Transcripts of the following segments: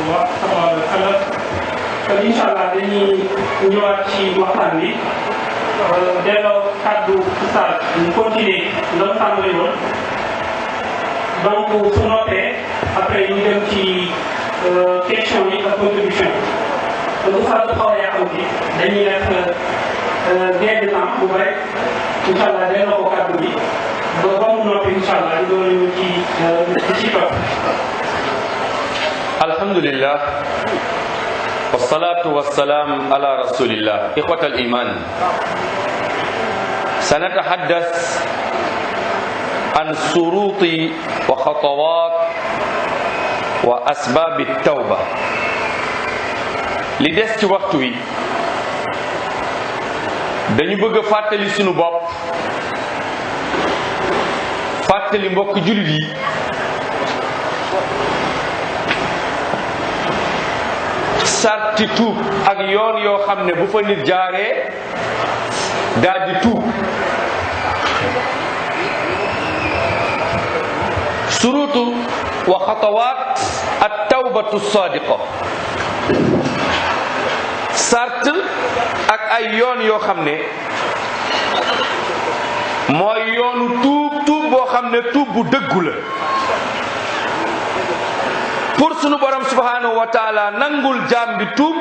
sallallahu alayhi wa sallam kon incha allah dañuy ñëwaat ci waxtaan bi delloo kàddu Oustaz ñu continuer la mu tàmbali woon donc su noppee après ñu dem ci question yi ak contribution yi donc Oustaz xaw a yàqam bi dañuy def gain de temps bu bëri incha allah delloo ko kàddu bi ba mu noppi incha allah ñu doon ñu ci topp. alhamdulillah wassalatu wassalam ala rasulillah ikhwata al-iman sanatahaddath an suruti wa khatawat wa asbab at-tawba li des ci waxtu wi dañu bëgg a fàttali sunu bopp fàttali mbokk jullit yi sarti tuub ak yoon yoo xam ne bu fa nit jaaree daal di tuub surutu wa xatawaat at tawbatu sadiqa sart ak ay yoon yoo xam ne mooy yoonu tuub boo xam ne tuub bu dëggu la pour sunu borom subhanahu wa taala nangul jaam bi tuub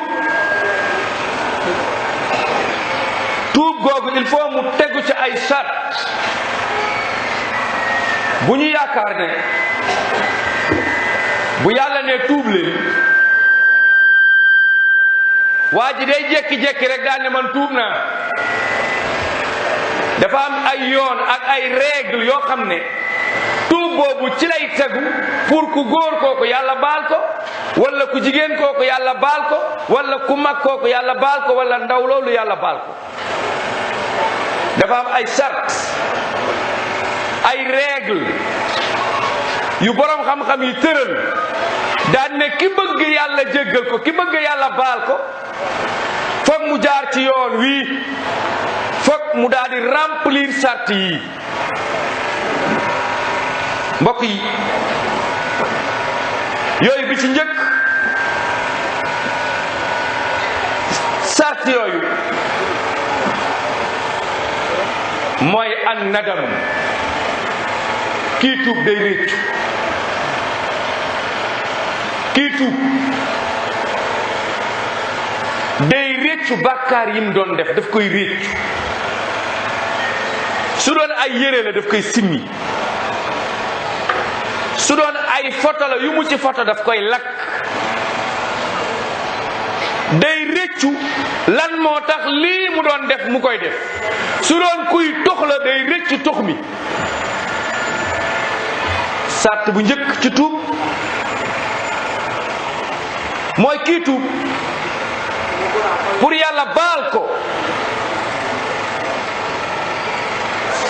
googu il faut mu tegu ci ay sart bu ñu yaakaar ne bu yàlla ne tuub leen waa ji day jékki-jékki rek daal ne man tuub naa. dafa am ay yoon ak ay règle yoo xam ne tuub boobu ci lay tegu pour ku góor kooku yàlla baal ko wala ku jigéen kooku yàlla baal ko wala ku mag kooku yàlla baal ko wala ndaw loolu yàlla baal ko. dafa am ay sart ay règle yu borom xam-xam yi tëral daan ne ki bëgg yàlla jéggal ko ki bëgg yàlla baal ko foog mu jaar ci yoon wii foog mu daal di remplir sart yi. mbokk yi yooyu bi ci njëkk sart yooyu mooy an nadam kii tuub day réccu kii tuub day réccu bàkkaar yi mu doon def daf koy réccu su doon ay yére la daf koy simmi su doon ay photo la yu mu ci photo daf koy lakk day réccu lan moo tax lii mu doon def mu koy def su doon kuy tox la day réccu tox mi. sart bu njëkk ci tuub mooy kii tuub pour yàlla baal ko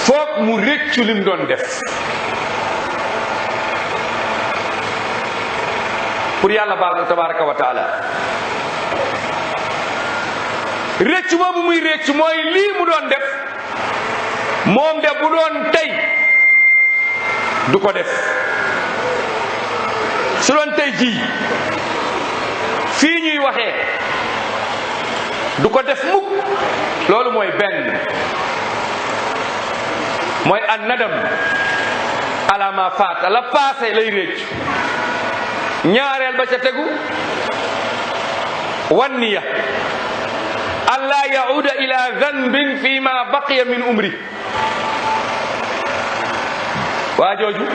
foog mu réccu lim doon def. pour yàlla baal ko tabaraka wa taala réccu boobu muy réccu mooy lii mu doon def moom de bu doon tey du ko def. su doon tey jii fii ñuy waxee du ko def mukk. loolu mooy benn mooy an nadam ala ma faata la passé lay réccu. ñaareel ba ca tegu wanniya an laa yauda ila danbin fi ma baqiya min umri. waa jooju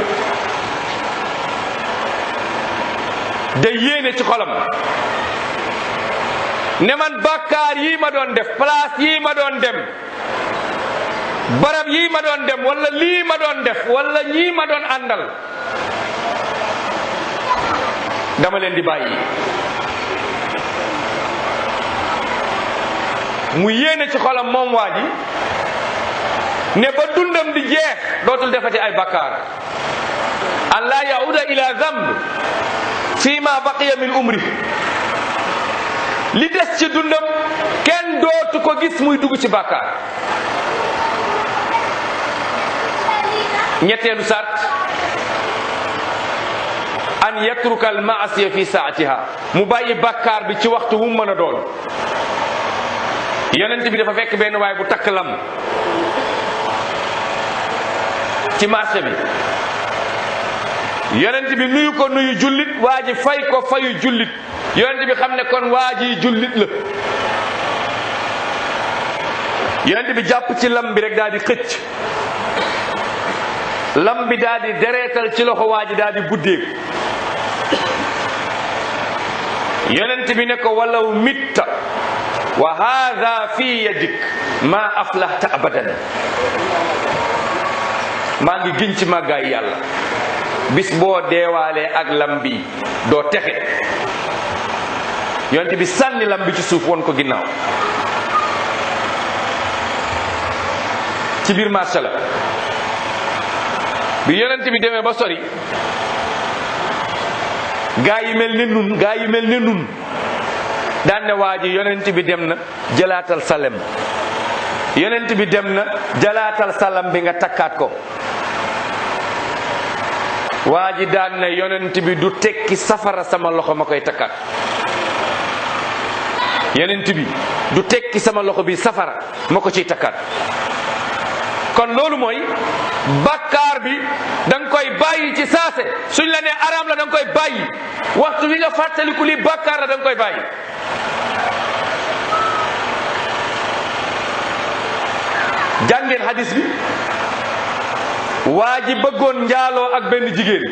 day yéene ci xolam ne man bàkkaar yii ma doon def place yii ma doon dem barab yii ma doon dem wala lii ma doon def wala ñii ma doon àndal dama leen di bàyyi. mu yéene ci xolam moom waa ji ne ba dundam di jeex dootul defati ay bakkaar. an laa yauda ila zamb fi ma baqiya min umri. li des ci dundam kenn dootu ko gis muy dugg ci bakkaar. ñetteelu sart an yatruka al maasiya fi saatiha, mu bàyyi bàkkaar bi ci waxtu wu mu mën a doon. yonent bi dafa fekk benn waay bu takk lam ci marché bi. yonent bi nuyu ko nuyu jullit, waa ji fay ko fayu jullit. yonent bi xam ne kon waa ji jullit la. yonent bi jàpp ci lam bi rek daal di xëcc, lam bi daal di dereetal ci loxo waa ji daal di buddeeku. yonent bi ne ko walaw mitta wa haada fi yadik ma aflahta abadan. maa ngi giñ ci màggaay yàlla, bis boo deewaalee ak lam bi doo texe. yonent bi sànni lam bi ci suuf won ko ginnaaw. ci biir marché la bi yonent bi demee ba sori, gaa yi mel ne nun daan ne waa ji yonent bi dem na jëlaatal salem, yonent bi dem na jëlaatal salam bi nga takkaat ko. waa ji daan ne yonent bi du tekki safara sama loxo ma koy takkaat. yonent bi du tekki sama loxo bi safara ma ko ciy takkaat. kon loolu mooy bàkkaar bi da nga koy bàyyi ci saase. suñ la nee araam la da nga koy bàyyi, waxtu wi nga fàttaliku li bàkkaar la da nga koy bàyyi. jàngeen hadis bi, waa ji bëggoon njaaloo ak benn jigéen,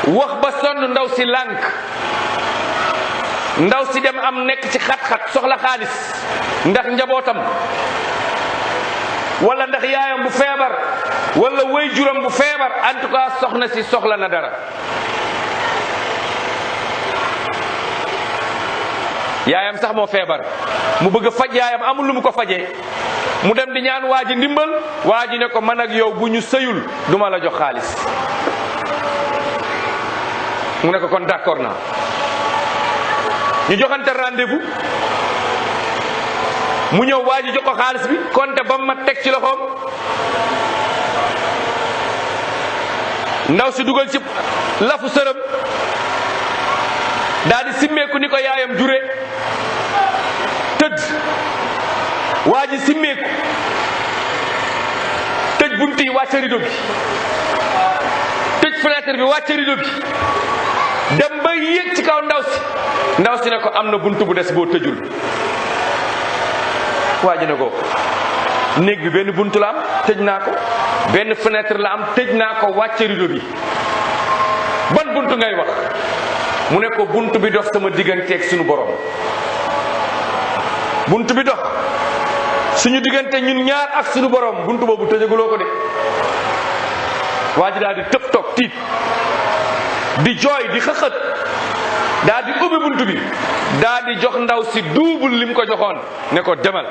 wax ba sonn ndaw si lànk. ndaw si dem am nekk ci xat-xat soxla xaalis ndax njabootam, wala ndax yaayam bu feebar, wala waajuram bu feebar. en tout cas soxna si soxla na dara. yaayam sax moo feebar, mu bëgg a faj yaayam, amul lu mu ko fajee. mu dem di ñaan waa ji ndimbal, waa ji ne ko man ak yow bu ñu sëyul duma la jox xaalis. mu ne ko kon d'accord naa. ñu joxante rendez-vous, mu ñëw waa ji jox ko xaalis bi, konte ba ma teg ci loxoom. ndaw si dugal ci lafu sërëm, daal di simmeeku ni ko yaayam jure, tëdd. waa ji simmeeku, tëj bunt yi, wàcce rido bi, tëj fenêtre bi, wàcce rido bi, dem ba yéeg ci kaw ndaw si. ndaw si ne ko am na bunt bu des boo tëjul. waa ji ne ko néeg bi benn bunt la am, tëj naa ko. benn fenêtre la am, tëj naa ko, wàcce rido bi. ban bunt ngay wax? mu ne ko bunt bi dox sama digganteeg suñu borom. bunt bi dox suñu diggante ñun ñaar ak suñu borom, bunt boobu tëjaguloo ko de. waa ji daal di tëb toog tiit, di jooy, di xëxët, daal di ubbi bunt bi, daal di jox ndaw si double lim ko joxoon, ne ko demal.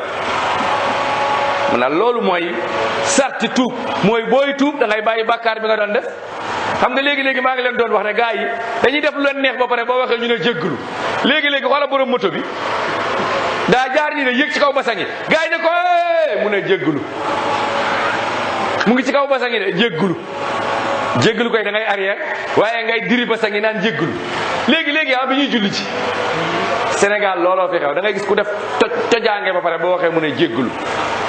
mu ne loolu mooy sarti tuub, mooy booy tuub da ngay bàyyi bàkkaar bi nga doon def. xam nga léegi-léegi maa ngi leen doon wax ne gars yi dañuy def lu leen neex ba pare boo waxee ñu ne jégglu. léegi-léegi xoola borom moto bi daa jaar nii ne yëg ci kaw basangi, gars yi ne ko mu ne jégglu. mu ngi ci kaw basangi de jégglu. jégglu koy da ngay arrière, waaye ngay diri basangi naan jégglu. léegi-léegi bi ñuy julli ci Sénégal looloo fi xew, da ngay gis ku def tojaange ba pare boo waxee mu ne jégglu.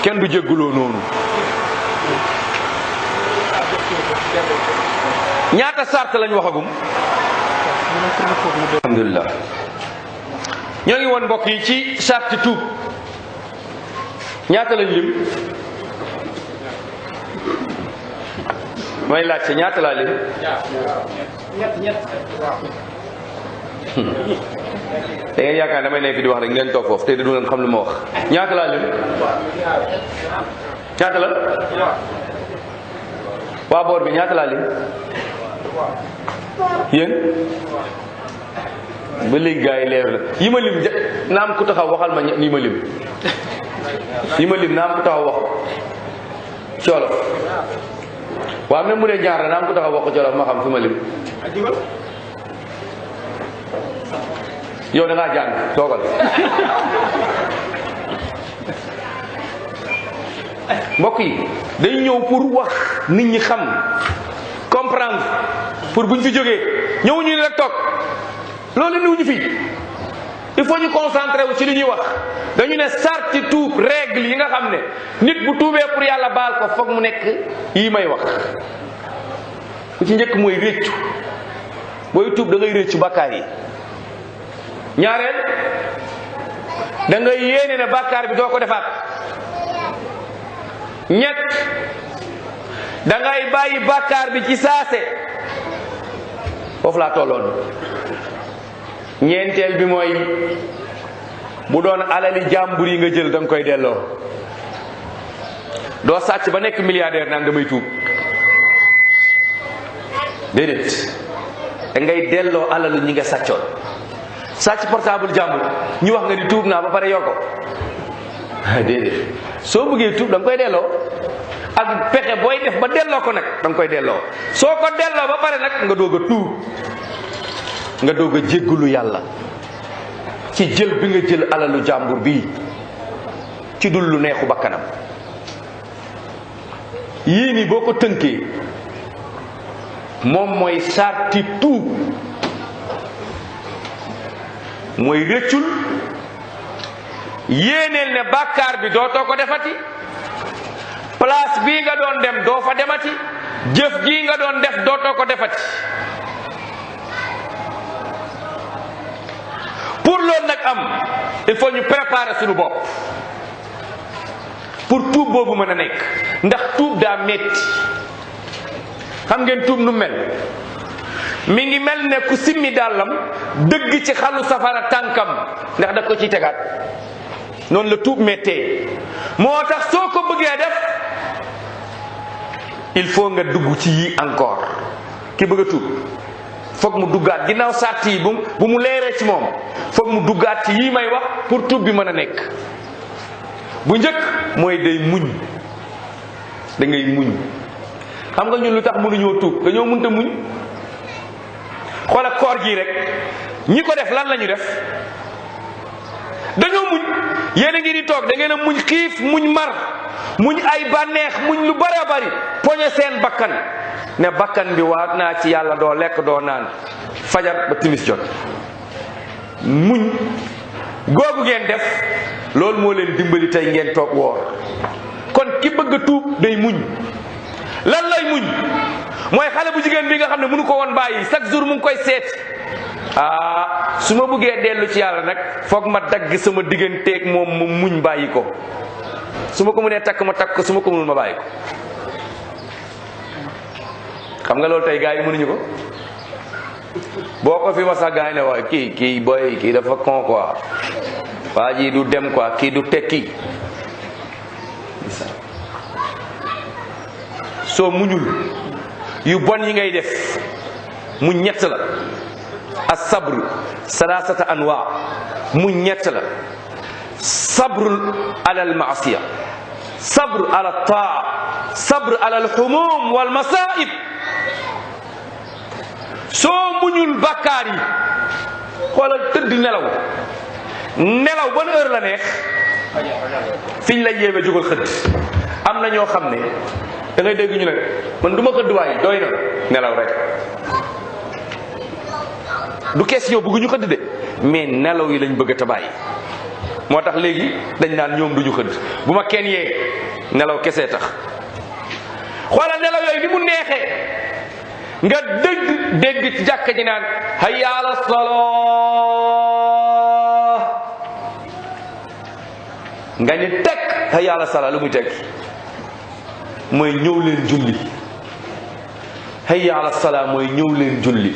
kenn du jégguloo noonu. ñaata sart lañ waxagum? alhamdulilah. ñoo ngi woon mbokk yi ci sart tuub. ñaata lañ lim? may laajte ñaata laa lim? da ngeen yaakaar damay nekk di wax rek ngeen toog foofu te du ngeen xam lu ma wax. ñaata laa lim? ñaata la? waa boor bi ñaata laa lim? yéen ba léegi gars yi leer la yi ma lim naam ku taxaw waxal ma yi ma lim. yi ma lim naam ku taxaw wax ci wolof. waaw même mu dee ñaar la naam ku taxaw wax ko ci wolof ma xam fi ma lim. yow da ngaa jàng toogal. mbokk yi day ñëw pour wax nit ñi xam comprendre pour buñ fi jógee ñëwuñu ni rek toog loolu niwuñu fi. il faut ñu concentré wu ci li ñuy wax dañu ne sarti tuub règle yi nga xam ne nit bu tuubee pour yàlla baal ko foog mu nekk yi may wax. ku ci njëkk mooy réccu booy tuub da ngay réccu bàkkaar yi. ñaareel da ngay yéene ne bàkkaar bi doo ko defaat. ñett da ngay bàyyi bàkkaar bi ci saase foofu laa tolloon. ñeenteel bi mooy bu doon alali jàmbur yi nga jël da nga koy delloo. doo sàcc ba nekk milliardaire naan damay tuub déedéet da ngay delloo alalu ñi nga sàccoon. sàcc portable jàmbur ñu wax nga ni tuub naa ba pare yor ko déedéet soo bëggee tuub da nga koy delloo ak pexe booy def ba delloo ko nag da nga koy delloo. soo ko delloo ba pare nag nga doog a tuub nga doog a jéggalu yàlla ci jël bi nga jël alalu jàmbur bii ci dul lu neexu bakkanam. yii nii boo ko tënkee moom mooy sarti tuub mooy rëccul yéeneel ne bàkkaar bi dootoo ko defati place bii nga doon dem doo fa demati jëf gii nga doon def dootoo ko defati. pour loolu nag am il faut ñu préparer suñu bopp pour tuub boobu mën a nekk ndax tuub daa metti. xam ngeen tuub nu mel mi ngi mel ne ku simmi dàllam dëgg ci xalu safara tànkam ndax da ko ciy tegaat noonu la tuub mettee. moo tax soo ko bëggee def il faut nga dugg ci yi encore. ki bëgg a tuub foog mu duggaat ginnaaw sàrt yi bu mu leeree ci moom foog mu duggaat ci yii may wax pour tuub bi mën a nekk. bu njëkk mooy day muñ. da ngay muñ. xam nga ñun lu tax mënuñoo tuub dañoo mënta muñ. xoola koor gii rek ñi ko def lan la ñu def dañoo muñ. yéen a ngi di toog da ngeen a muñ xiif muñ mar muñ ay bànneex muñ lu bari a bari poñe seen bakkan ne bakkan bi waat naa ci yàlla doo lekk doo naan fajar ba timis jot. muñ googu ngeen def loolu moo leen dimbali tey ngeen toog woor. kon ki bëgg a tuub day muñ. lan lay muñ mooy xale bu jigéen bi nga xam ne mënu ko woon bàyyi chaque jour mu ngi koy seet. su ma bëggee dellu ci yàlla nag foog ma dagg sama digganteeg moom ma muñ bàyyi ko. su ma ko mënee takk ma takk ko su ma ko mënul ma bàyyi ko. xam nga loolu tey gars yi mënuñu ko. boo ko fi wax sax gars yi ne waaye kii boy kii dafa con quoi waa ji du dem quoi kii du tekki. soo muñul yu bon yi ngay def mu ñett la. as-sabr salasata anwa mu ñett la. sabr ala al-ma'siya, sabr ala at-ta'a, sabr ala al-humum wal masa'ib. soo muñul bàkkaar yi xoolal tëdd nelaw ban heure la neex fiñ la yéeme jógal xëdd. am na ñoo xam ne da ngay dégg ñu ne man du ma xëdd waaye doy na nelaw rek. du question bëgguñu xëdd de mais nelaw yi lañ bëgg a tabaay. moo tax léegi dañ naan ñoom duñu xëdd bu ma kenn yee nelaw kese tax. xoolal nelaw yooyu ni mu neexee nga dégg ci jàkka ji naan hayya ala salaa nga ni teg hayya ala salaa lu muy teg mooy ñëw leen julli. hayya ala salaa mooy ñëw leen julli.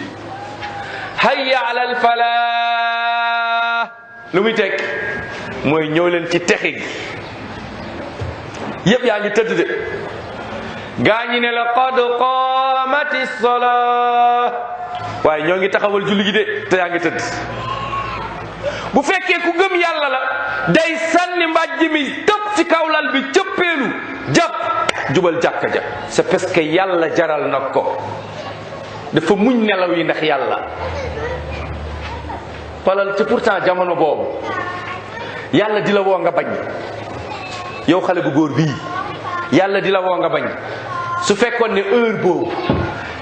hayya ala al falaa lu muy teg mooy ñëw leen ci texe gi. yëpp yaa ngi tëdd de gaa ñi ne la qad qaamati salaa waaye ñoo ngi taxawal julli gi de te yaa ngi tëdd. bu fekkee ku gëm yàlla la day sànni mbàjj mi tëb ci kawlal bi cëppeelu jàpp jubal jàkka ja. c'est parce que yàlla jaral na ko dafa muñ nelaw yi ndax yàlla. xoolal ci pourtant jamono boobu yàlla di la woo nga bañ. yow xale bu góor bii yàlla di la woo nga bañ. su fekkoon ne heure boobu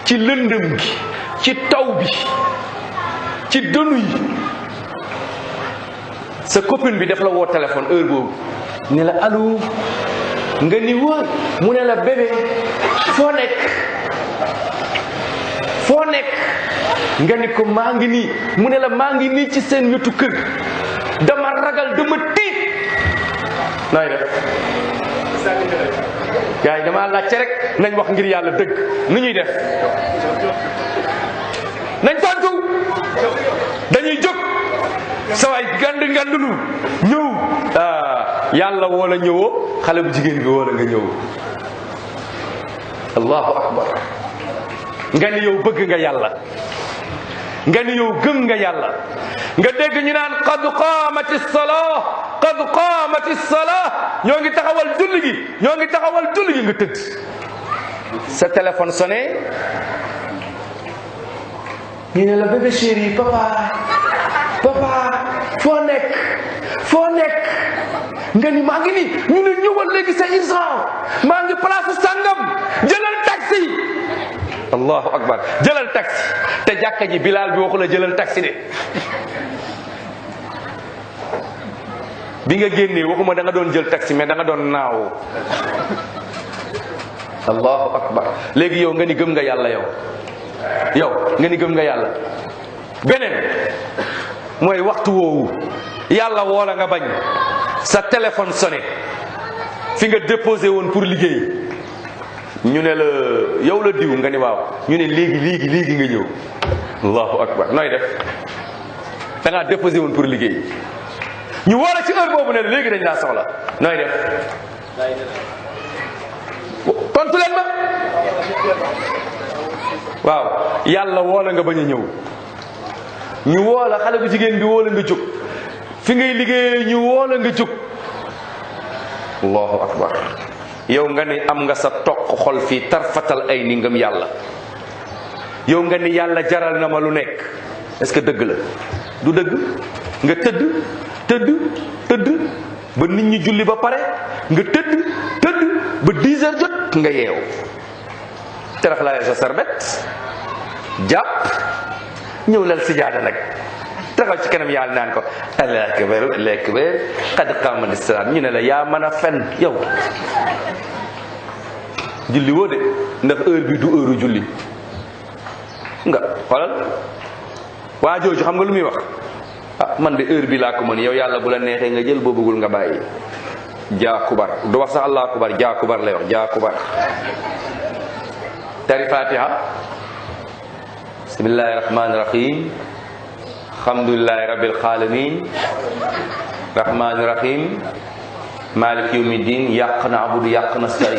ci lëndëm gi, ci taw bi, ci dënu yi. sa copine bi daf la woo téléphone heure boobu ne la allo, nga ni wóor mu ne la bébé foo nekk nga ni ko maa ngi nii, mu ne la maa ngi nii ci seen wetu kër, dama ragal, dama tiit. nooy def gars yi dama laajte rek, nañ wax ngir yàlla dëgg, nu ñuy def? nañ tontu. dañuy jóg sawaay ngandulu ñëw. yàlla woo la ñëwoo, xale bu jigéen bi woo la nga ñëw. allahu akbar. nga ni yow bëgg nga yàlla, nga ni yow gëm nga yàlla, nga dégg ñu naan qad qaamati salaa, qad qaamati salaa, ñoo ngi taxawal julli gi, ñoo ngi taxawal julli gi, nga tëdd. sa téléphone sonné, ñu ne la bébé chéri, papa foo nekk nga ni maa ngi nii, ñu ne ñëwal léegi sa instant, maa ngi place sangam, jëlal taxi. allahu akbar. jëlal taxi, te jàkka ji bilaal bi waxu la jëlal taxi de. bi nga génnee waxuma da nga doon jël taxi, mais da nga doon naaw. allahu akbar. léegi yow nga ni gëm nga yàlla, yow nga ni gëm nga yàlla. beneen mooy waxtu woowu yàlla woo la nga bañ, sa téléphone sonné, fi nga déposé woon pour liggéey, ñu ne la yow la diw, nga ni waaw, ñu ne léegi nga ñëw. allahu akbar. nooy def? da ngaa déposé woon pour liggéey, ñu woo la ci heure boobu ne la léegi dañ laa soxla, nooy def? tontu leen ma. waaw, yàlla woo la nga bañ a ñëw, ñu woo la, xale bu jigéen bi woo la nga jóg, fi ngay liggéeyee ñu woo la nga jóg. allahu akbar. yow nga ni am nga sa toq xol fii tarfatal ay ni ngëm yàlla, yow nga ni yàlla jaral na ma lu nekk. est-ce que dëgg la? du dëgg. nga tëdd ba nit ñi julli ba pare, nga tëdd ba 10 heures jot nga yeew, terax laa sa sarbet, jàpp, ñëw lal sijaada nag, taxaw ci kanam yàlla naan ko allahu akbar qad qaamati salaat. ñu ne la yaa mën a fen yow, julli woo de, ndax heure bi du heure julli. nga xoolal waa jooju xam nga lu muy wax? man de heure bi laa ko mën, yow yàlla bu la neexee nga jël, boo bëggul nga bàyyi. jaa kubar du wax sax allahu akbar, jaa kubar lay wax, jaa kubar. tari fatiha, bismillahi rahmani rahim, alhamdulillahi rabbil alamin, rahmani rahim, malik yawmiddin, yàq na abudu yàq nastain.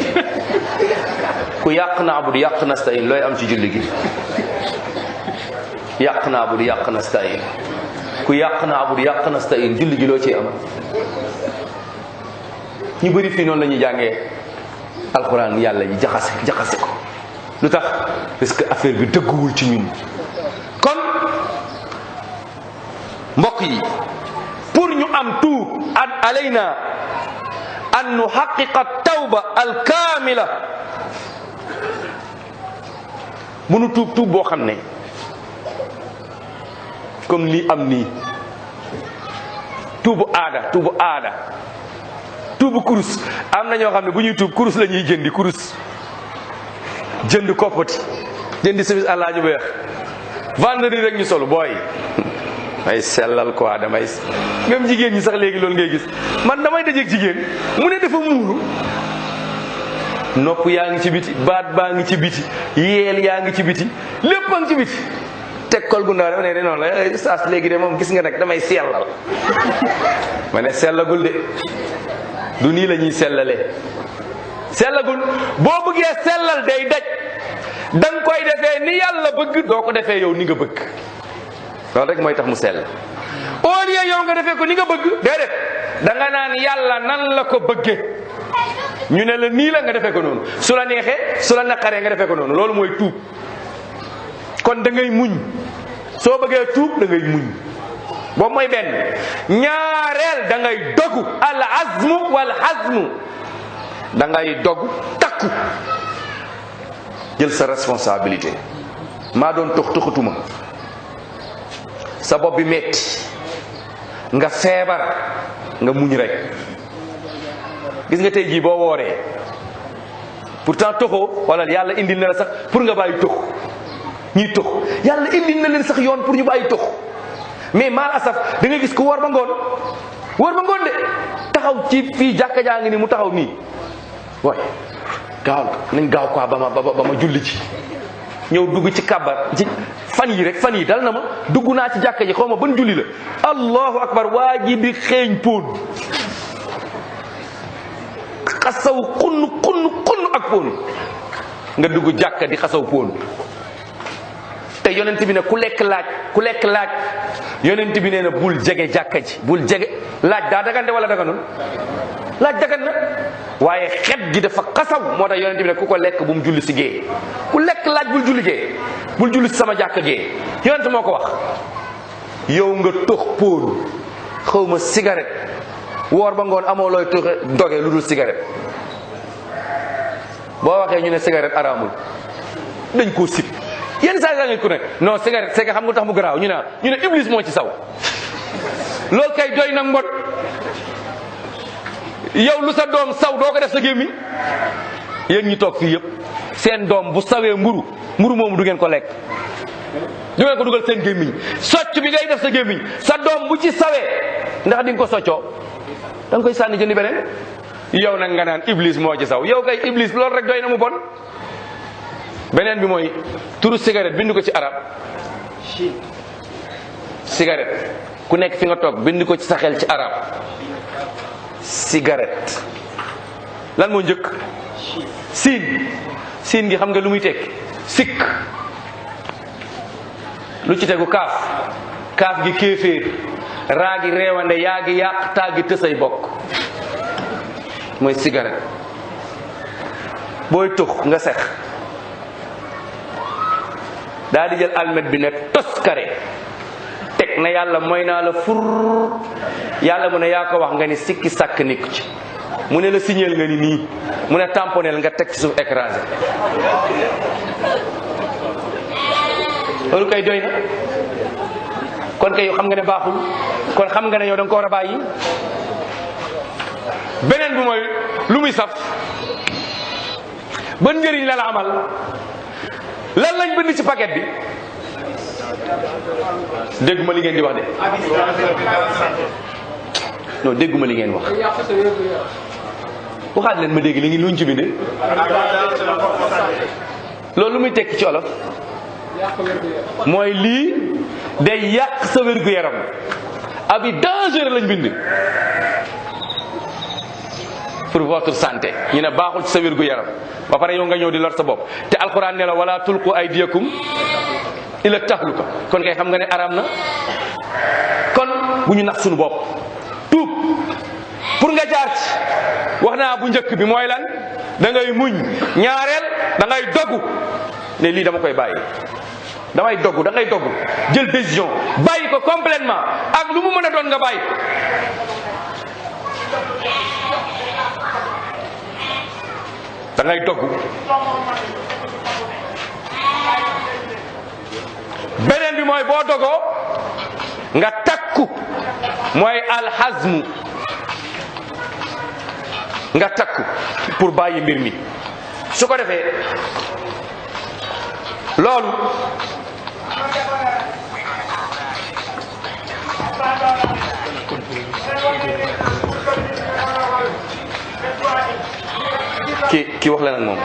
ku yàq na abudu yàq nastain looy am ci julli gi? yàq na abudu yàq nastain. ku yàq na abudu yàq nastain, julli gi loo ci am? ñu bëri fii noonu la ñuy jàngee alxuraan, yàlla yi jaxase ko. lu tax? parce que affaire bi dëgguwul ci ñun. kon mbokk yi, pour ñu am tuub, alayna an nuhaqiqa tawba alkaamila. bu nu tuub boo xam ne comme lii am nii, tuubu aada, tuubu kurus. am na ñoo xam ne bu ñuy tuub kurus la ñuy jëndi, kurus, jënd koppati, jëndi service àllaaji beex, vendredi rek ñu solu booy. may sellal quoi, damay même jigéen ñi sax léegi loolu ngay gis. man damay dajeeg jigéen mu ne dafa muuru, nopp yaa ngi ci biti, baat baa ngi ci biti, yeel yaa ngi ci biti, lépp a ngi ci biti, teg kol gu ndaw. dama ne noonu la saas léegi de moom gis nga nag damay sellal. ma ne sellagul de, du nii la ñuy sellalee. sellagul. boo bëggee sellal day daj, da nga koy defee ni yàlla bëgg, doo ko defee yow ni nga bëgg. loolu rek mooy tax mu sell. au lieu yow nga defee ko ni nga bëgg, déedéet, da nga naan yàlla nan la ko bëggee, ñu ne la nii la nga defee ko noonu, su la neexee su la naqaree nga defee ko noonu. loolu mooy tuub. kon da ngay muñ. soo bëggee tuub da ngay muñ. boobu mooy benn. ñaareel, da ngay dogu, al azmu wal hazmu. da ngay dogu takku, jël sa responsabilité. maa doon tuxatuma sa bopp bi metti nga feebar nga muñ rek. gis nga tey jii boo wooree pourtant toxoo wala yàlla indil na la sax pour nga bàyyi tox ñiy tox yàlla indil na leen sax yoon pour ñu bàyyi tox mais mal asaf da nga gis ku woor ba ngoon de taxaw ci fii jàkka jaa ngi ni mu taxaw nii waaye nañ gaaw quoi ba ma julli ci ñëw dugg ci kabar ci fan yi dal na ma dugg naa ci jàkka ji xaw ma ban julli la allahu akbar waa ji di xeeñ póon xasaw xunn ak póon nga dugg jàkka di xasaw póon te yonent bi ne ku lekk laaj yonent bi nee na bul jege jàkka ji bul jege laaj daa dagante wala daganul laaj dagan na waaye xet gi dafa xasaw moo tax yonent bi ne ku ko lekk bu mu julli si gée ku lekk laaj bul julli gée bul julli si sama jàkka gée yonent moo ko wax. yow nga tox póon xaw ma cigarette woor ba ngoon amoo looy toxe doge lu dul cigarette boo waxee ñu ne cigarette araamul dañ koo sib yenn saa yi nga ku ne non cigarette c'est que xam nga tax mu garaaw ñu ne iblis moo ci saw loolu kay doy nag mbot yow lu sa doom saw doo ko def sa gémmiñ yéen ñi toog fii yëpp seen doom bu sawee mburu moomu du ngeen ko lekk du ngeen ko dugal seen gémmiñ socc bi ngay def sa gémmiñ sa doom bu ci sawee ndax di nga ko soccoo da nga koy sànni jëndi beneen yow nag nga naan iblis moo ci saw yow kay iblis loolu rek doy na mu bon. beneen bi mooy turu cigarette bind ko ci arab cigarette ku nekk fi nga toog bind ko ci sa xel ci arab cigarette lan moo njëkk siin gi xam nga lu muy tekki sikk lu ci tegu kaaf gi kéeféer raa gi reewande yaa gi yàq taa gi tësay bokk mooy cigarette. booy tux nga sex daal di jël almet bi ne toskare teg na yàlla mooy naa la fur yàlla mu ne yaa ko wax nga ni sikki sàkk nikku ci mu ne la signeel nga ni nii mu ne tamponel nga teg ci suuf écrasé loolu kay doy na kon kay yow xam nga ne baaxul kon xam nga ne yow da nga ko war a bàyyi. beneen bi mooy lu muy saf ban njëriñ la la amal lan lañ bind ci paquet bi dégguma li ngeen di wax de non dégguma li ngeen wax waxaat leen ma dégg li ngi luñ ci binde loolu lu muy tekki ci olof mooy lii day yàq sa wér-gu-yaram abi dangereux lañ bind pour votre santé ñu ne baaxul ci sa wér-gu-yaram ba pare yow nga ñëw di lor sa bopp te alquran ne la wala tulqu aydiyakum ila tahluka kon kay xam nga ne araam na kon bu ñu nax suñu bopp tuub pour nga jaar ci wax naa bu njëkk bi mooy lan da ngay muñ ñaareel da ngay dogu ne lii dama koy bàyyi damay dogu da ngay dogu jël décision bàyyi ko complètement ak lu mu mën a doon nga bàyyi da ngay dogg beneen bi mooy boo dogoo nga takku mooy alxazmu nga takku pour bàyyi mbir mi su ko defee loolu ki wax la nag moom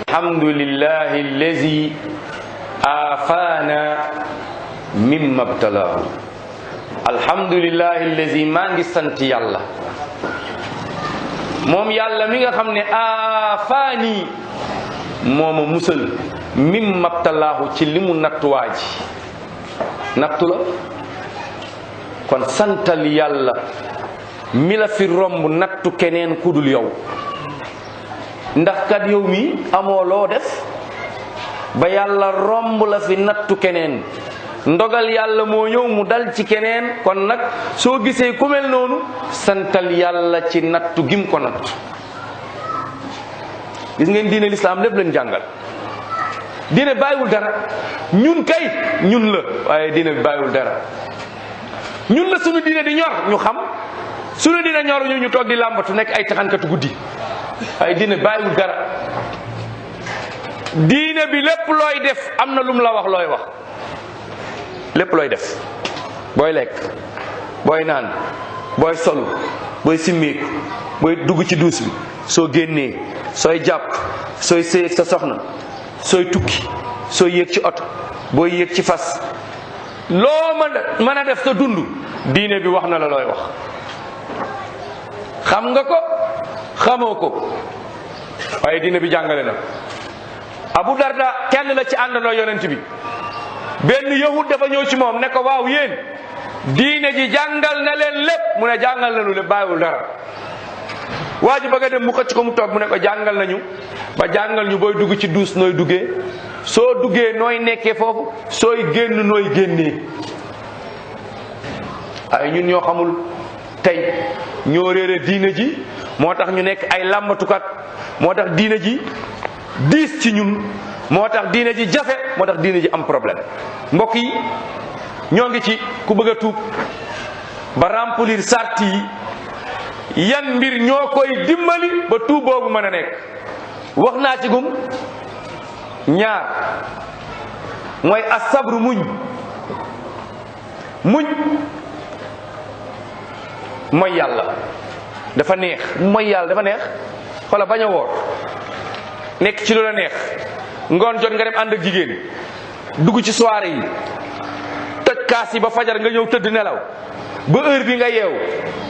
alhamdulillahi allazi afaana mimma btalaahu alhamdulillahi allazi maa ngi sant yàlla moom yàlla mi nga xam ne afaani mooma musal mimma btalaahu ci li mu nattuwaa ji nattu la kon santal yàlla mi la fi romb nattu keneen kudul yow ndax kat yow mi amoo loo def ba yàlla romb la fi nattu keneen ndogal yàlla moo ñëw mu dal ci keneen kon nag soo gisee ku mel noonu santal yàlla ci nattu gim ko nattu gis ngeen diine lislaam lépp lañ jàngal diine bàyyiwul dara. ñun kay ñun la, waaye diine bi bàyyiwul dara. ñun la suñu diine di ñor ñu xam, suñu diine ñor ñu toog di làmbatu nekk ay taxankatu guddi, waaye diine bàyyiwul dara. diine bi lépp looy def am na lum la wax looy wax. lépp looy def, booy lekk, booy naan, booy solu, booy simmeeku, booy dugg ci duus bi, soo génnee, sooy jàpp, sooy sëy ak sa soxna, sooy tukki, sooy yéeg ci oto, booy yéeg ci fas, loo mën a def sa dund diine bi wax na la looy wax. xam nga ko xamoo ko, waaye diine bi jàngale na. Abu Darda kenn la ci àndandoo yonent bi. benn yahud dafa ñëw ci moom ne ko waaw yéen diine ji jàngal na leen lépp, mu ne jàngal nañu lépp bàyyiwul dara. waa ji bëgg a dem mu xëcc ko mu toog, mu ne ko jàngal nañu ba jàngal ñu booy dugg ci duus nooy duggee, soo duggee nooy nekkee foofu, sooy génn nooy génnee. ay ñun ñoo xamul tey ñoo réere diine ji, moo tax ñu nekk ay làmbatukat, moo tax diine ji diis ci ñun, moo tax diine ji jafe, moo tax diine ji am problème. mbokk yi ñoo ngi ci ku bëgg a tuub ba remplir sart yi, yan mbir ñoo koy dimbali ba tuub boobu mën a nekk. wax naa ci gum ñaar, mooy asabru muñ. mooy yàlla dafa neex, mooy yàlla dafa neex. xoola bañ a woor, nekk ci lu la neex, ngoon jot nga dem ànd ak jigéen, dugg ci soirée yi, toj kaas yi ba fajar nga ñëw tëdd nelaw ba heure bi nga yeew,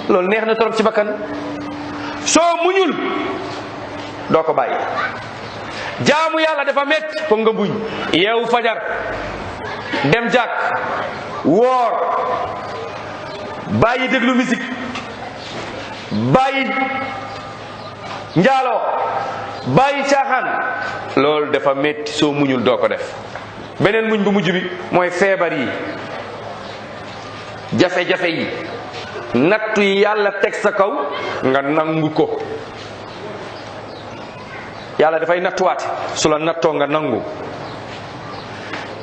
loolu neex na trop ci bakkan. soo muñul doo ko bàyyi. jaamu yàlla dafa métti, foog nga muñ. yeewu fajar, dem jàkk, woor, bàyyi déglu musique, bàyyi njaaloo, bàyyi caaxaan, loolu dafa métti. soo muñul doo ko def. beneen muñ bu mujj bi mooy feebar yi, jafe-jafe yi, nattu yi yàlla teg sa kaw nga nangu ko. yàlla dafay nattuwaate, su la nattoo nga nangu.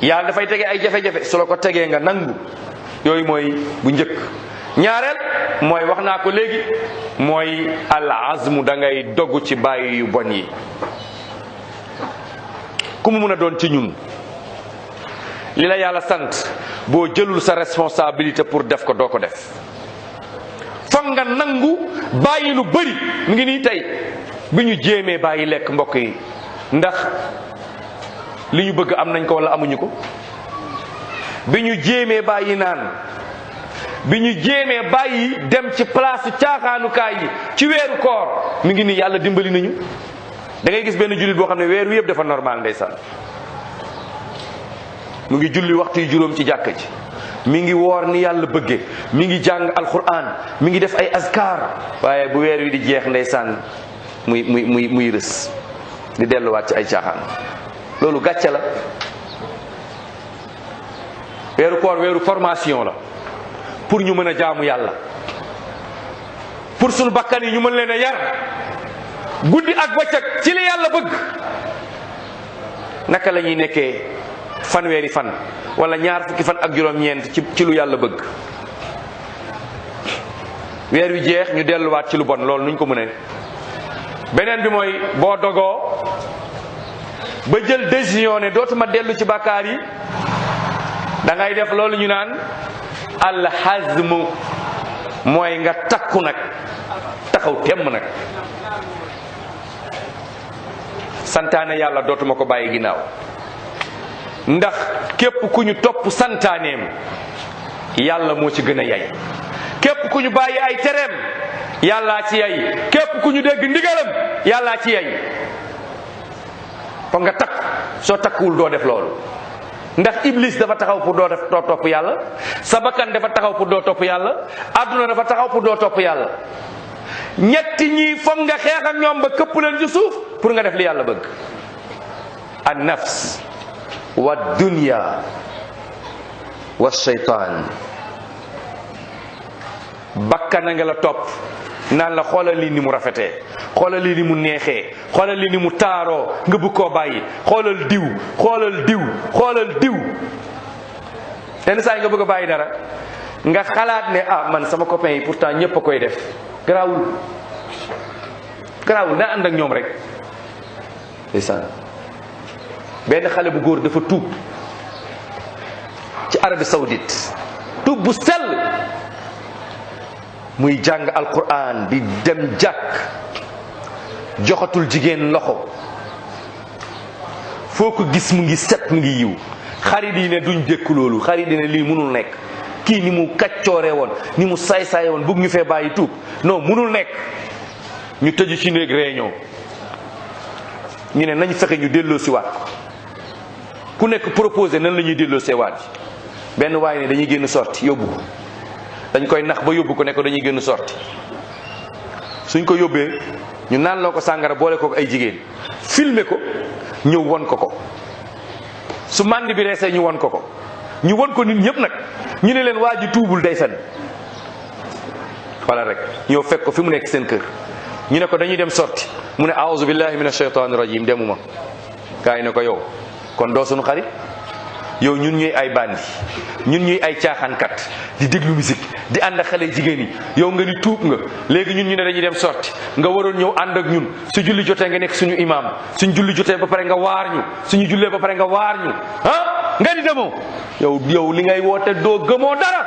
yàlla dafay tege ay jafe-jafe, su la ko tegee nga nangu. yooyu mooy bu njëkk. ñaareel mooy wax naa ko léegi, mooy al azmu, da ngay dogg ci bàyyi yu bon yi. ku mu mun a doon ci ñun, li la yàlla sant boo jëlul sa responsabilité pour def ko doo ko def. foog nga nangu bàyyi lu bëri. mu ngi nii tey bi ñu jéemee bàyyi lekk, mbokk yi, ndax li ñu bëgg am nañ ko wala amuñu ko? bi ñu jéemee bàyyi naan, bi ñu jéemee bàyyi dem ci place caaxaanukaay yi ci weeru koor, mi ngi nii yàlla dimbali nañu. da ngay gis benn jullit boo xam ne weer wi yëpp dafa normal, ndeysaan. mu ngi julli waxtu yu juróom ci jàkka ji, mi ngi woor ni yàlla bëgge, mi ngi jàng alquran, mi ngi def ay azkar, waaye bu weer wi di jeex ndeysaan muy rës di delluwaat ci ay caaxaan. loolu gàcce la. weeru koor weeru formation la pour ñu mën a jaamu yàlla, pour suñu bakkan yi ñu mën leen a yar guddi ak bëccëg ci li yàlla bëgg. naka la ñuy nekkee fanweeri fan wala ñaar fukki fan ak juróom-ñeent ci lu yàlla bëgg, weer wi jeex ñu delluwaat ci lu bon? loolu nuñ ko mënee? beneen bi mooy boo dogoo ba jël décision ne dootuma dellu ci bàkkaar yi, da ngay def loolu ñu naan alxazmu, mooy nga takku nag, taxaw temm nag. santaane yàlla dootuma ko bàyyi ginnaaw, ndax képp ku ñu topp santaaneem yàlla moo ci gën a yay. képp ku ñu bàyyi ay tereem yàllaa ci yay. képp ku ñu dégg ndigalam yàllaa ci yay. foog nga takk. soo takkuwul doo def loolu, ndax iblis dafa taxaw pour doo topp yàlla, sa bakkan dafa taxaw pour doo topp yàlla, adduna dafa taxaw pour doo topp yàlla. ñetti ñii foog nga xeex ak ñoom ba këpp leen ci suuf pour nga def li yàlla bëgg. an nafs wa dunya wa shaytaan. bakkan a nga la topp naan la xoolal lii ni mu rafetee, xoolal lii ni mu neexee, xoolal lii ni mu taaroo nga bëgg koo bàyyi. xoolal diw xoolal diw xoolal diw. yenn saa yi nga bëgg a bàyyi dara nga xalaat ne ah man sama copain yi pourtant ñëpp a koy def, garaawul garaawul na ànd ak ñoom rek. ndeysaan benn xale bu góor dafa tuub ci Arabie Saoudite, tuub bu sell, muy jàng alquran di dem jàkk, joxatul jigéen loxo, foo ko gis mu ngi set mu ngi yiw. xarit yi ne duñ dékku loolu, xarit yi ne lii mënul nekk, kii ni mu kaccooree woon ni mu saay-saay woon bëgg ñu fee bàyyi tuub, non mënul nekk. ñu tëju ci néeg réunion, ñu ne nañ fexe ñu delloo si waat, ku nekk proposé nan la ñuy delloo see waat. benn waaye ne dañuy génn sorti yóbbu ko, dañ koy nax ba yóbbu ko ne ko dañuy génn sorti. suñ ko yóbbee ñu naan loo ko sàngara boole ko ay jigéen, filmer ko ñëw won ko ko. su màndi bi reesee ñu won ko ko, ñu won ko nit ñëpp nag, ñu ne leen waa ji tuubul day fen. wala rek ñëw fekk ko fi mu nekk seen kër, ñu ne ko dañuy dem sorti, mu ne a'udhu billahi minash shaytanir rajim demuma. gaa yi ne ko yow kon doo suñu xarit, yow ñun ñuy ay bandi, ñun ñuy ay caaxaankat di déglu musique di ànd ak xale jigéen yi, yow nga ni tuub nga, léegi ñun ñu ne dañuy dem sorti, nga waroon ñëw ànd ak ñun, su julli jotee nga nekk suñu imam, suñu julli jotee ba pare nga waar ñu, suñu jullee ba pare nga waar ñu, ah nga di demoo. yow li ngay woote doo gëmoo dara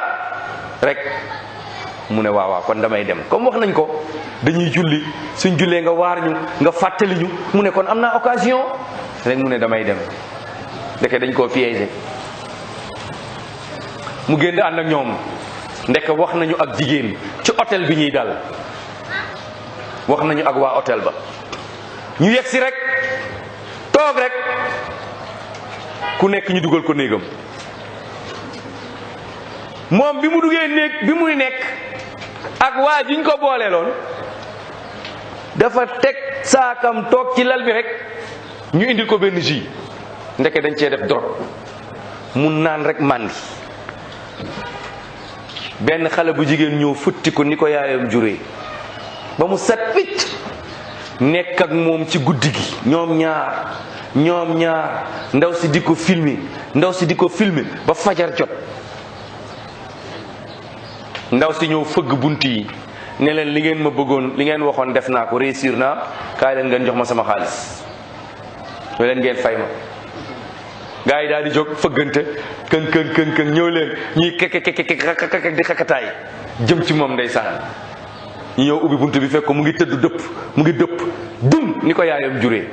rek. mu ne waaw kon damay dem, comme wax nañ ko dañuy julli, suñ jullee nga waar ñu, nga fàttali ñu, mu ne kon am naa occasion rek, mu ne damay dem. ndeke dañ koo piégé, mu génn ànd ak ñoom. ndeke wax nañu ak jigéen ci hôtel bi ñuy dal, wax nañu ak waa hôtel ba. ñu yegg si rek toog rek, ku nekk ñu dugal ko néegam. moom bi mu duggee néeg bi muy nekk ak waa jiñ ko booleeloon, dafa teg saakam toog ci lal bi rek, ñu indil ko benn jus, ndeke dañ cee def drogue, mu naan rek màndi. benn xale bu jigéen ñëw futti ko ni ko yaayam juree ba mu set picc, nekk ak moom ci guddi gi, ñoom ñaar ndaw si di ko filmer ba fajar jot. ndaw si ñëw fëgg bunt yi ne leen li ngeen ma bëggoon, li ngeen waxoon def naa ko, réussir naa, kaay leen ngeen jox ma sama xaalis, ñoo leen ngeen fay ma. gaa yi daal di jóg fëggante këng ñëw leen, ñuy kekk di xakataay jëm ci moom ndeysaan. ñu ñëw ubbi bunt bi fekk ko mu ngi tëdd dëpp, mu ngi dëpp dum ni ko yaayam juree,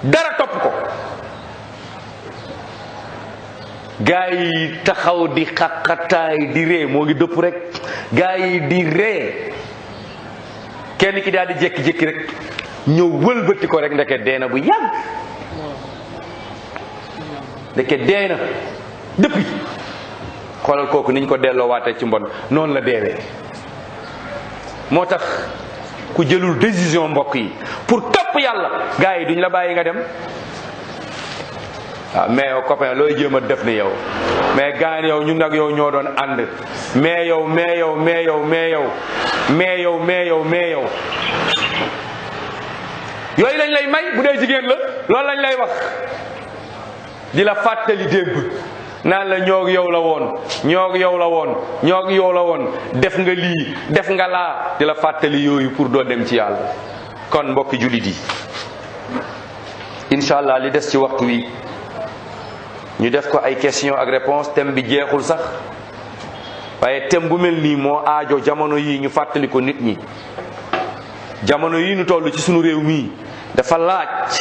dara topp ko. gaa yi taxaw di xaqataay di ree, moo ngi dëpp rek, gaa yi di ree. kenn ki daal di jékki-jékki rek ñëw wëlbati ko rek, ndeke dee na bu yàgg, ndeke dee na depuis. xoolal kooku niñ ko delloo waatee ci mbon, noonu la deewee. moo tax ku jëlul décision mbokk yi pour topp yàlla, gaa yi duñ la bàyyi nga dem. waaw mais yow copain looy jéem a def ni yow, mais gaan yow ñun nag yow ñoo doon ànd, mais yow yooyu lañ lay may. bu dee jigéen la loolu lañ lay wax, di la fàttali démb, naan la ñoo yow la woon, def nga lii def nga laa, di la fàttali yooyu pour doo dem ci yàlla. kon mbokki jullit yi, incha allah li des ci waxtu wi ñu def ko ay question ak réponse. thème bi jeexul sax, waaye thème bu mel nii moo aajo jamono yii ñu fàttali ko nit ñi. jamono yii ñu toll ci sunu réew mii dafa laaj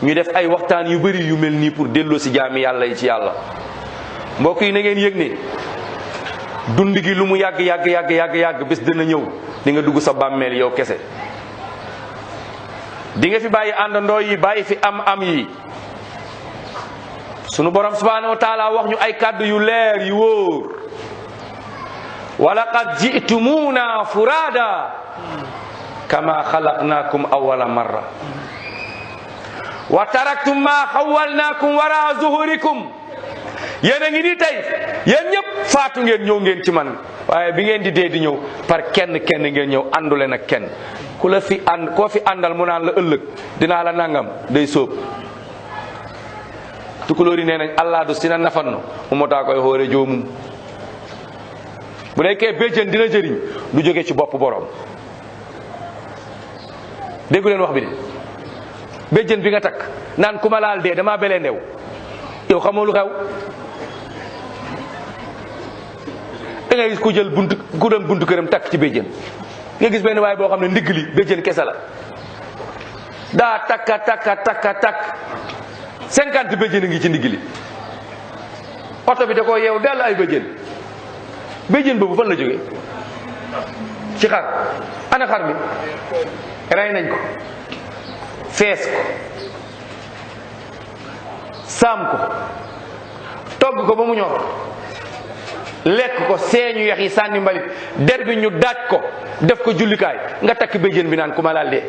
ñu def ay waxtaan yu bari yu mel nii pour delloo si jaami yàlla yi ci yàlla. mbokk yi na ngeen yëg ne dund gi lu mu yàgg bés dina ñëw di nga dugg sa bàmmeel yow kese. di nga fi bàyyi àndandoo yi, bàyyi fi am yi. sunu borom subhanahu wa taala wax ñu ay kàddu yu leer yu wóor. wa laqad ji'tumuna furada kama xalaqnakum awwala marra wa taraktum ma xawwalnakum wara zuhurikum yéen a ngi nii tey yéen ñëpp faatu ngeen ñëw ngeen ci man waaye bi ngeen di dee di ñëw par kenn kenn ngeen ñëw àndule nag kenn ku la fi ànd koo fi àndal mu naan la ëllëg dinaa la nangam day sóob tukulóor yi nee nañ allah du sina nafanno umataa koy xoore joomum bu nekkee béjjën dina jëriñ du jóge ci bopp borom déggu leen wax bi de béjjën bi nga takk naan ku ma laal dee damaa belee ndew yow xamoo lu xew da ngay gis ku jël ku dem buntu këram takk ci béjjën nga gis benn waaye boo xam ne ndigg li béjjën kese la daa takk 50 béjjën a ngi ci ndigg li oto bi da koo yeew dell ay béjjën boobu fan la jógee ci xar ana xar mi rey nañ ko fees ko saam ko togg ko ba mu ñor lekk ko seeñu yax yi sànni mbalit der bi ñu daaj ko def ko jullikaay nga takk béjjën bi naan ku ma laal dee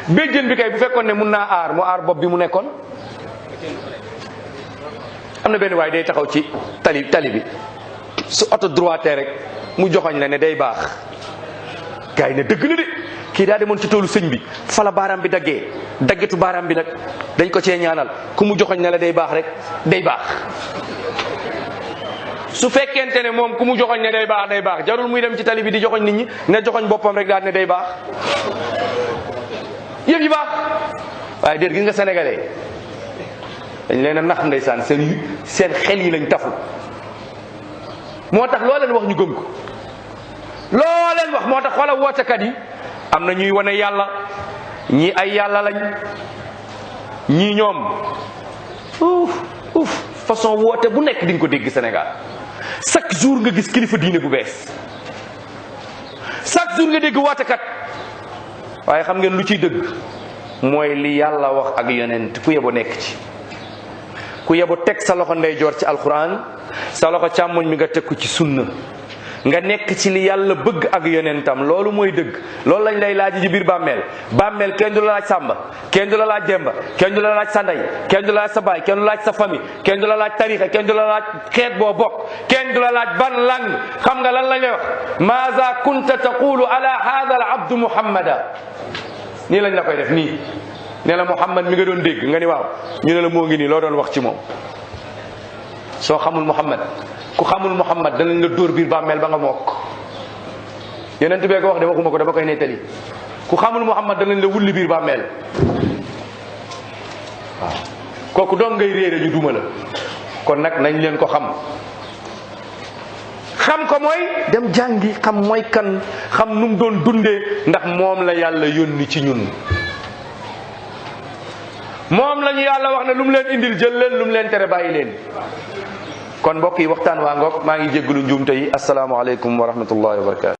béjjën bi kay bu fekkoon ne mun naa aar mu aar bopp bi mu nekkoon am na benn waaye day taxaw ci tali bi su oto droite rek mu joxoñ la ne day baax gars yi ne dëgg la de kii daa demoon ci toolu sëñ bi fala baaraam bi daggee daggetu baaraam bi nag dañ ko cee ñaanal ku mu joxoñ ne la day baax rek day baax su fekkente ne moom ku mu joxoñ ne day baax jarul muy dem ci tali bi di joxoñ nit ñi ne joxoñ boppam rek daal ne day baax yëf yi baax waaye déet gis nga sénégalais dañ leen a nax ndeysaan seen xel yi lañ tafu moo tax loo leen wax ñu gëm ko loo leen wax moo tax xoolal wootekat yi am na ñuy wane yàlla ñii ay yàlla lañ ñii ñoom façon woote bu nekk di nga ko dégg Sénégal chaque jour nga gis kilifa diine bu bees chaque jour nga dégg wootekat waaye xam ngeen lu ciy dëgg mooy li yàlla wax ak yonent ku yebo nekk ci ku yebo teg sa loxo ndeyjoor ci alquran sa loxo càmmoñ mi nga teg ko ci sunna nga nekk ci li yàlla bëgg ak yonentam loolu mooy dëgg loolu lañ lay laaj ji biir bàmmeel kenn du la laaj sàmba kenn du la laaj demba kenn du la laaj sa ndey kenn du la laaj sa baay kenn du la laaj sa famille kenn du la laaj tarixa kenn du la laaj xeet boo bokk kenn du la laaj ban lang xam nga lan lañ lay wax maza kunta taqulu ala hada al abdu muhammada nii lañ la koy def nii ne la muhammad mi nga doon dégg nga ni waaw ñu ne la moo ngi nii loo doon wax ci moom soo xamul muhammad ku xamul muhammad danañ la dóor biir bàmmeel ba nga mokk yonent bee ko wax de waxuma ko dama koy nettali ku xamul muhammad danañ la wulli biir bàmmeel waaw kooku doon ngay réere ñu duma la kon nag nañ leen ko xam ko mooy dem jàngi xam mooy kan xam nu mu doon dundee ndax moom la yàlla yónni ci ñun moom la ñu yàlla wax ne lu mu leen indil jël leen lu mu leen tere bàyyi leen kon mbokk yi waxtaan waa ngoog maa ngi jéggalu njuumte yi asalaamaaleykum wa rahmatullahi wa barakatu